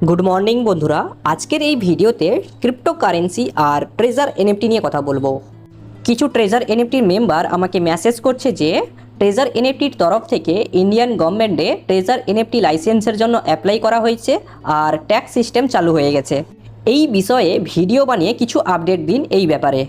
Good morning বন্ধুরা, আজকের এই ভিডিওতে ক্রিপ্টোকারেন্সি আর ট্রেজার এনএফটি নিয়ে কথা বলবো। কিছু ট্রেজার এনএফটির মেম্বার আমাকে মেসেজ করছে যে ট্রেজার এনএফটির তরফ থেকে ইন্ডিয়ান গভর্নমেন্টে ট্রেজার এনএফটি লাইসেন্সের জন্য অ্যাপ্লাই করা হয়েছে আর ট্যাক্স সিস্টেম চালু হয়ে গেছে। এই বিষয়ে ভিডিও বানিয়ে কিছু আপডেট দিন এই ব্যাপারে।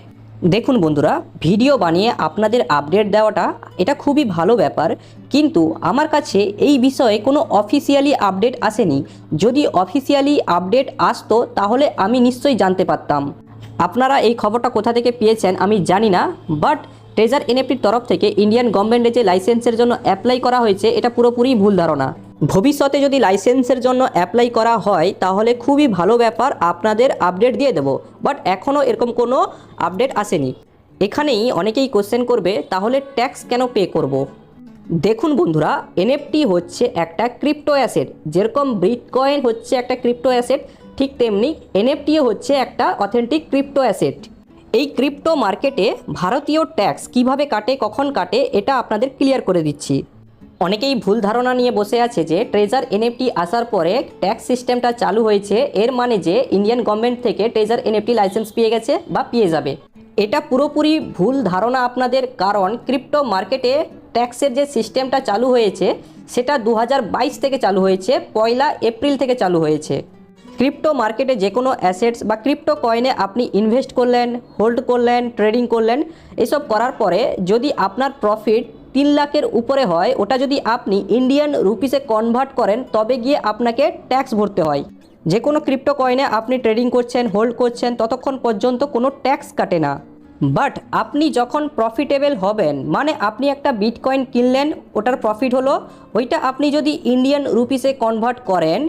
দেখুন বন্ধুরা, ভিডিও বানিয়ে আপনাদের আপডেট দেওয়াটা এটা খুবই ভালো ব্যাপার, কিন্তু আমার কাছে এই বিষয়ে কোনো অফিসিয়ালি আপডেট আসেনি। যদি অফিসিয়ালি আপডেট আসতো তাহলে আমি নিশ্চয়ই জানতে পারতাম। আপনারা এই খবরটা কোথা থেকে পেয়েছেন আমি জানি না, বাট ট্রেজার এনএফটির তরফ থেকে ইন্ডিয়ান গভর্নমেন্টে যে লাইসেন্সের জন্য অ্যাপ্লাই করা হয়েছে এটা পুরোপুরি ভুল ধারণা। ভবিষ্যতে যদি লাইসেন্সের জন্য অ্যাপ্লাই করা হয় তাহলে খুবই ভালো ব্যাপার, আপনাদের আপডেট দিয়ে দেবো, বাট এখনও এরকম কোনো আপডেট আসেনি। এখানেই অনেকেই কোশ্চেন করবে তাহলে ট্যাক্স কেন পে করব। দেখুন বন্ধুরা, এনএফটি হচ্ছে একটা ক্রিপ্টো অ্যাসেট। যেরকম বিটকয়েন হচ্ছে একটা ক্রিপ্টো অ্যাসেট, ঠিক তেমনি এনএফটিও হচ্ছে একটা অথেন্টিক ক্রিপ্টো অ্যাসেট। এই ক্রিপ্টো মার্কেটে ভারতীয় ট্যাক্স কিভাবে কাটে, কখন কাটে, এটা আপনাদের ক্লিয়ার করে দিচ্ছি। অনেকেই ভুল ধারণা নিয়ে বসে আছে যে ট্রেজার এনএফটি আসার পরে ট্যাক্স সিস্টেমটা চালু হয়েছে, এর মানে যে ইন্ডিয়ান গভর্নমেন্ট থেকে ট্রেজার এনএফটি লাইসেন্স পেয়ে গেছে বা পেয়ে যাবে। এটা পুরোপুরি ভুল ধারণা আপনাদের, কারণ ক্রিপ্টো মার্কেটে ট্যাক্সের যে সিস্টেমটা চালু হয়েছে সেটা 2022 থেকে চালু হয়েছে, 1 এপ্রিল থেকে চালু হয়েছে। ক্রিপ্টো মার্কেটে যে কোনো অ্যাসেটস বা ক্রিপ্টো কয়েনে আপনি ইনভেস্ট করলেন, হোল্ড করলেন, ট্রেডিং করলেন, এসব করার পরে যদি আপনার প্রফিট 3 লাখের উপরে হয়, ওটা যদি আপনি ইন্ডিয়ান রুপিসে কনভার্ট করেন তবে গিয়ে আপনাকে ট্যাক্স ভরতে হয়। যে কোনো ক্রিপ্টো কয়েনে আপনি ট্রেডিং করছেন, হোল্ড করছেন, ততক্ষণ পর্যন্ত কোনো ট্যাক্স কাটে না। বাট আপনি যখন প্রফিটেবল হবেন, মানে আপনি একটা বিটকয়েন কিনলেন, ওটার প্রফিট হলো, ওইটা আপনি যদি ইন্ডিয়ান রুপিসে কনভার্ট করেন,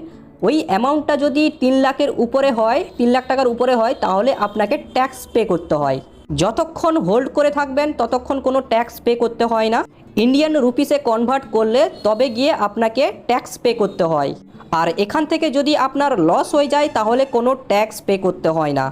ওই অ্যামাউন্টটা যদি 3 লাখের উপরে হয়, 3 লাখ টাকার উপরে হয়, তাহলে আপনাকে ট্যাক্স পে করতে হয়। যতক্ষণ হোল্ড করে থাকবেন ততক্ষণ কোনো ট্যাক্স পে করতে হয় না। ইন্ডিয়ান রুপিসে কনভার্ট করলে তবে গিয়ে আপনাকে ট্যাক্স পে করতে হয়। আর এখান থেকে যদি আপনার লস হয়ে যায় তাহলে কোনো ট্যাক্স পে করতে হয় না।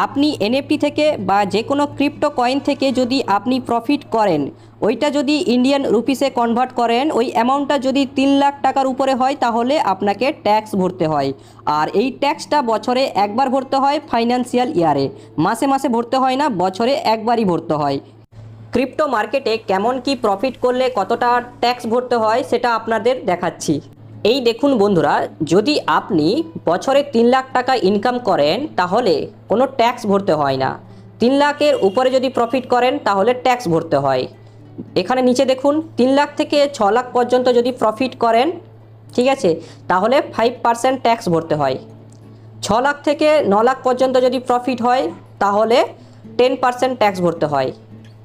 আপনি এনএফটি থেকে বা যে কোনো ক্রিপ্টো কয়েন থেকে যদি আপনি প্রফিট করেন, ওইটা যদি ইন্ডিয়ান রুপিসে কনভার্ট করেন, ওই অ্যামাউন্টটা যদি 3 লাখ টাকার উপরে হয় তাহলে আপনাকে ট্যাক্স ভরতে হয়। আর এই ট্যাক্সটা বছরে একবার ভরতে হয়, ফাইন্যান্সিয়াল ইয়ারে। মাসে মাসে ভরতে হয় না, বছরে একবারই ভরতে হয়। ক্রিপ্টো মার্কেটে কেমন কি প্রফিট করলে কতটা ট্যাক্স ভরতে হয় সেটা আপনাদের দেখাচ্ছি। এই দেখুন বন্ধুরা, যদি আপনি বছরে 3 লাখ টাকা ইনকাম করেন তাহলে কোনো ট্যাক্স ভরতে হয় না। 3 লাখের উপরে যদি প্রফিট করেন তাহলে ট্যাক্স ভরতে হয়। এখানে নিচে দেখুন, 3 লাখ থেকে 6 লাখ পর্যন্ত যদি প্রফিট করেন, ঠিক আছে, তাহলে 5% ট্যাক্স ভরতে হয়। 6 লাখ থেকে 9 লাখ পর্যন্ত যদি প্রফিট হয় তাহলে 10% ট্যাক্স ভরতে হয়।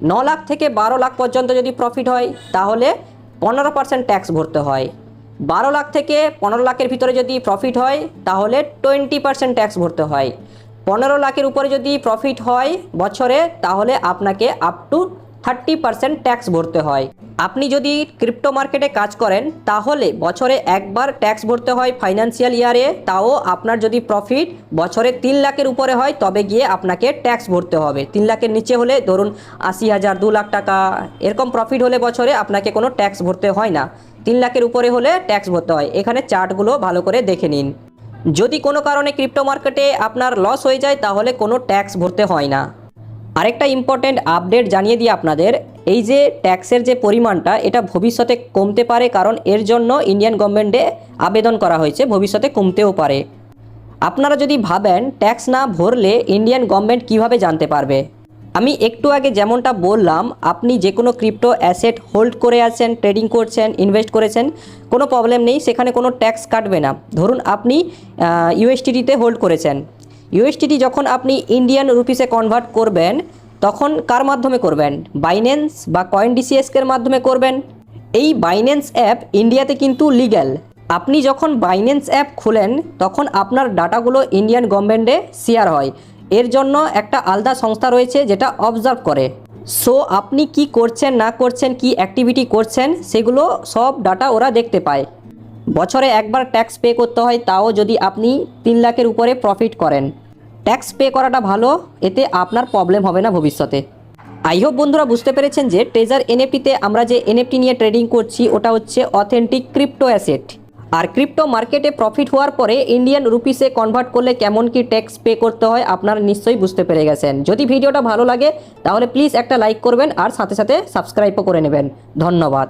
9 লাখ থেকে 12 লাখ পর্যন্ত যদি প্রফিট হয় তাহলে 15% ট্যাক্স ভরতে হয়। 12 লাখ থেকে 15 লাখের ভিতরে যদি প্রফিট হয় তাহলে 20% ট্যাক্স ভরতে হয়। 15 লাখের উপরে যদি প্রফিট হয় বছরে তাহলে আপনাকে আপ টু 30% ট্যাক্স ভরতে হয়। আপনি যদি ক্রিপ্টো মার্কেটে কাজ করেন তাহলে বছরে একবার ট্যাক্স ভরতে হয় ফাইন্যান্সিয়াল ইয়ারে, তাও আপনার যদি প্রফিট বছরে 3 লাখের উপরে হয় তবে গিয়ে আপনাকে ট্যাক্স ভরতে হবে। 3 লাখের নিচে হলে ধরুন 80,000, 2 লাখ টাকা এরকম প্রফিট হলে বছরে আপনাকে কোনো ট্যাক্স ভরতে হয় না। 3 লাখের উপরে হলে ট্যাক্স ভরতে হয়। এখানে চার্টগুলো ভালো করে দেখে নিন। যদি কোনো কারণে ক্রিপ্টো মার্কেটে আপনার লস হয়ে যায় তাহলে কোনো ট্যাক্স ভরতে হয় না। আরেকটা ইম্পর্টেন্ট আপডেট জানিয়ে দিই আপনাদের, এই যে ট্যাক্সের যে পরিমাণটা এটা ভবিষ্যতে কমতে পারে, কারণ এর জন্য ইন্ডিয়ান গভর্নমেন্টে আবেদন করা হয়েছে, ভবিষ্যতে কমতেও পারে। আপনারা যদি ভাবেন ট্যাক্স না ভরলে ইন্ডিয়ান গভর্নমেন্ট কিভাবে জানতে পারবে, আমি একটু আগে যেমনটা বললাম, আপনি যে কোনো ক্রিপ্টো অ্যাসেট হোল্ড করে আছেন, ট্রেডিং করছেন, ইনভেস্ট করেছেন, কোনো প্রবলেম নেই, সেখানে কোনো ট্যাক্স কাটবে না। ধরুন আপনি ইউএসডিটিতে হোল্ড করেছেন, ইউএসডিটি যখন আপনি ইন্ডিয়ান রুপিসে কনভার্ট করবেন তখন কার মাধ্যমে করবেন? বাইন্যান্স বা কয়েনডিসিএসকের মাধ্যমে করবেন। এই বাইন্যান্স অ্যাপ ইন্ডিয়াতে কিন্তু লিগ্যাল। আপনি যখন বাইন্যান্স অ্যাপ খোলেন তখন আপনার ডাটাগুলো ইন্ডিয়ান গভর্নমেন্টে শেয়ার হয়। এর জন্য একটা আলাদা সংস্থা রয়েছে যেটা অবজার্ভ করে। সো আপনি কি করছেন না করছেন, কি অ্যাক্টিভিটি করছেন, সেগুলো সব ডাটা ওরা দেখতে পায়। বছরে একবার ট্যাক্স পে করতে হয়, তাও যদি আপনি 3 লাখের উপরে প্রফিট করেন। ট্যাক্স পে করাটা ভালো, এতে আপনার প্রবলেম হবে না ভবিষ্যতে। আই হোপ বন্ধুরা বুঝতে পেরেছেন যে ট্রেজার এনএফটিতে আমরা যে এনএফটি নিয়ে ট্রেডিং করছি ওটা হচ্ছে অথেন্টিক ক্রিপ্টো অ্যাসেট। আর ক্রিপ্টো মার্কেটে প্রফিট হওয়ার পরে ইন্ডিয়ান রুপিসে কনভার্ট করলে কেমন কি ট্যাক্স পে করতে হয় আপনারা নিশ্চয়ই বুঝতে পেরে গেছেন। যদি ভিডিওটা ভালো লাগে তাহলে প্লিজ একটা লাইক করবেন আর সাথে সাথে সাবস্ক্রাইবও করে নেবেন। ধন্যবাদ।